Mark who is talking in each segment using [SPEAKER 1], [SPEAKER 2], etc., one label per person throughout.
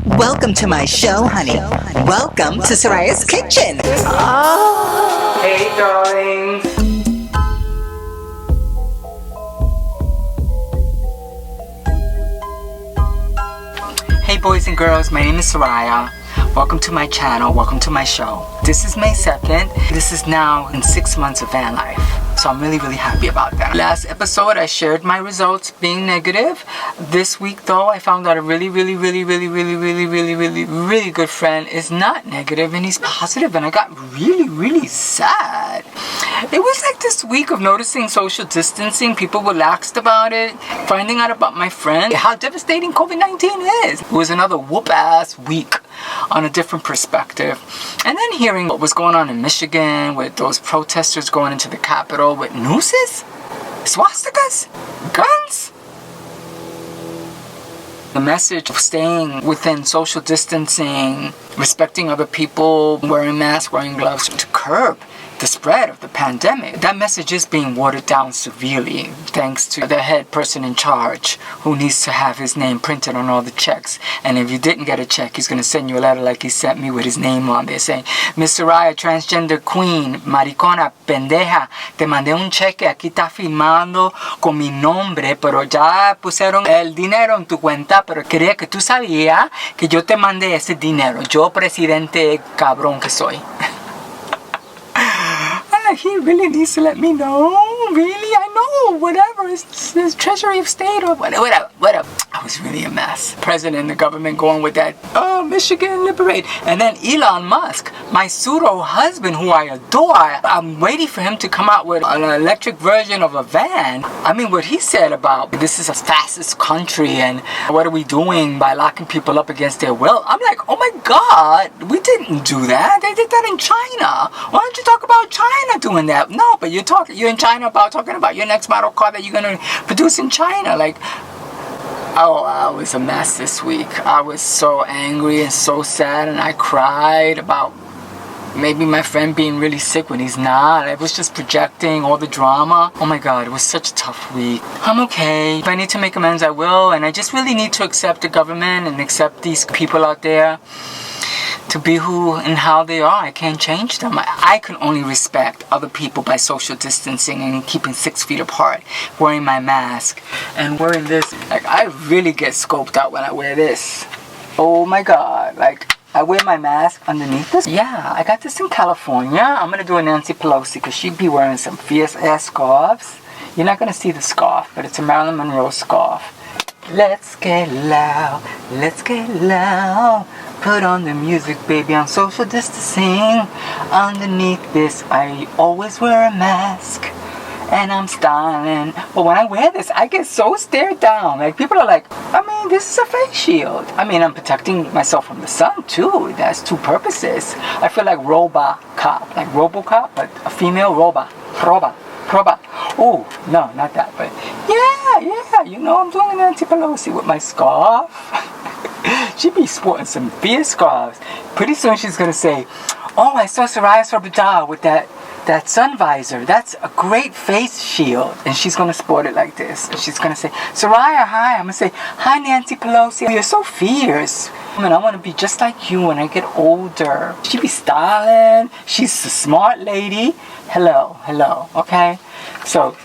[SPEAKER 1] Welcome to my show, honey. Welcome to Soraya's Kitchen.
[SPEAKER 2] Hey, darlings. Hey, boys and girls. My name is Soraya. Welcome to my channel. Welcome to my show. This is May 2nd. This is now in 6 months of van life. So I'm really happy about that. Last episode, I shared my results being negative. This week, though, I found out a really good friend is not negative and he's positive, and I got really sad. It was like this week of noticing social distancing. People relaxed about it. Finding out about my friend, how devastating COVID-19 is. It was another whoop-ass week on a different perspective. And then hearing what was going on in Michigan with those protesters going into the Capitol with nooses, swastikas, guns. The message of staying within social distancing, respecting other people, wearing masks, wearing gloves to curb the spread of the pandemic. That message is being watered down severely thanks to the head person in charge, who needs to have his name printed on all the checks. And if you didn't get a check, he's going to send you a letter like he sent me with his name on there saying, Miss Soraya, transgender queen, maricona, pendeja, te mandé un cheque, aquí está firmado con mi nombre, pero ya pusieron el dinero en tu cuenta, pero quería que tú sabías que yo te mandé ese dinero. Yo, presidente cabrón que soy. He really needs to let me know. Really, I know. Whatever. It's Treasury of State or whatever. I was really a mess. President and the government going with that, Michigan liberate. And then Elon Musk, my pseudo husband who I adore, I'm waiting for him to come out with an electric version of a van. I mean, what he said about this is the fastest country and what are we doing by locking people up against their will? I'm like, oh my God, we didn't do that. They did that in China. Why don't you talk about China doing that? No, but you're in China talking about your next model car that you're going to produce in China. Like, oh, I was a mess this week. I was so angry and so sad, and I cried about maybe my friend being really sick when he's not. I was just projecting all the drama. Oh my God, it was such a tough week. I'm okay. If I need to make amends, I will. And I just really need to accept the government and accept these people out there to be who and how they are. I can't change them. I can only respect other people by social distancing and keeping 6 feet apart, wearing my mask and wearing this. Like, I really get scoped out when I wear this. Oh my God. Like, I wear my mask underneath this. Yeah, I got this in California. I'm going to do a Nancy Pelosi because she'd be wearing some fierce ass scarves. You're not going to see the scarf, but it's a Marilyn Monroe scarf. Let's get loud. Let's get loud. Put on the music, baby, I'm social distancing. Underneath this, I always wear a mask. And I'm styling. But when I wear this, I get so stared down. Like, people are like, I mean, this is a face shield. I mean, I'm protecting myself from the sun, too. That's 2 purposes. I feel like Robacop. Like Robacop, but a female robot. Roba. Oh, no, not that. But yeah, you know, I'm doing an Nancy Pelosi with my scarf. She be sporting some fierce scarves. Pretty soon she's going to say, oh, I saw Soraya Sorbidal with that sun visor. That's a great face shield. And she's going to sport it like this. And she's going to say, Soraya, hi. I'm going to say, hi, Nancy Pelosi. You're so fierce. And I want to be just like you when I get older. She be styling. She's a smart lady. Hello, okay? So,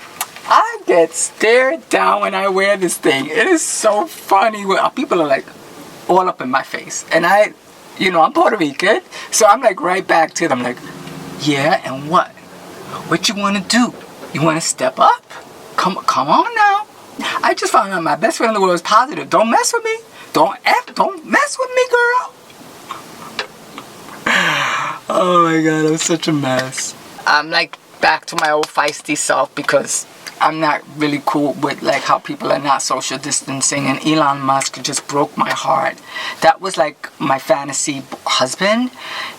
[SPEAKER 2] I get stared down when I wear this thing. It is so funny. People are like, all up in my face. And I'm Puerto Rican, so I'm like right back to them like, yeah, and what? What you want to do? You want to step up? Come on now. I just found out my best friend in the world is positive. Don't mess with me. Don't mess with me, girl. Oh my God, I'm such a mess. I'm like back to my old feisty self because I'm not really cool with like how people are not social distancing, and Elon Musk just broke my heart. That was like my fantasy husband.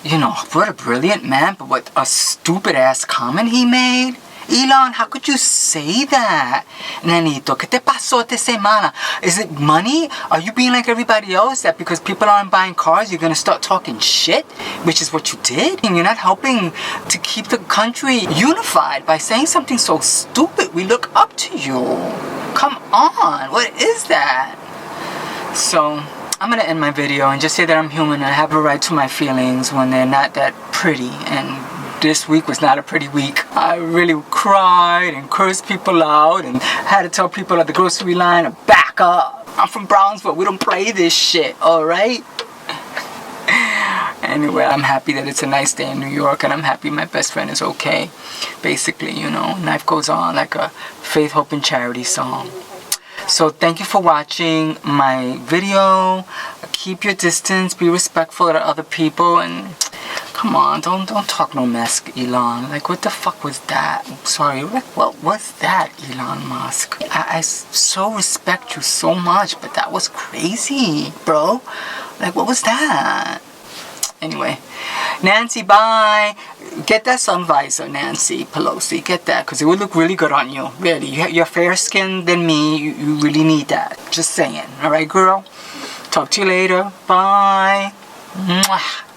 [SPEAKER 2] You know, what a brilliant man, but what a stupid ass comment he made. Elon, how could you say that? Nenito, ¿qué te pasó esta semana? Is it money? Are you being like everybody else that because people aren't buying cars, you're going to start talking shit? Which is what you did. And you're not helping to keep the country unified by saying something so stupid. We look up to you. Come on. What is that? So, I'm gonna end my video and just say that I'm human and I have a right to my feelings when they're not that pretty. And this week was not a pretty week. I really cried and cursed people out and had to tell people at the grocery line to back up. I'm from Brownsville. We don't play this shit, alright? Anyway, I'm happy that it's a nice day in New York, and I'm happy my best friend is okay. Basically, you know, life goes on like a faith, hope, and charity song. So thank you for watching my video. Keep your distance, be respectful to other people, and come on, don't talk no mess, Elon. Like, what the fuck was that? Sorry, what was that, Elon Musk? I so respect you so much, but that was crazy, bro. Like, what was that? Anyway, Nancy, bye. Get that sun visor, Nancy Pelosi. Get that, because it would look really good on you. Really, you're fair skinned than me. You really need that. Just saying. All right, girl. Talk to you later. Bye. Mwah.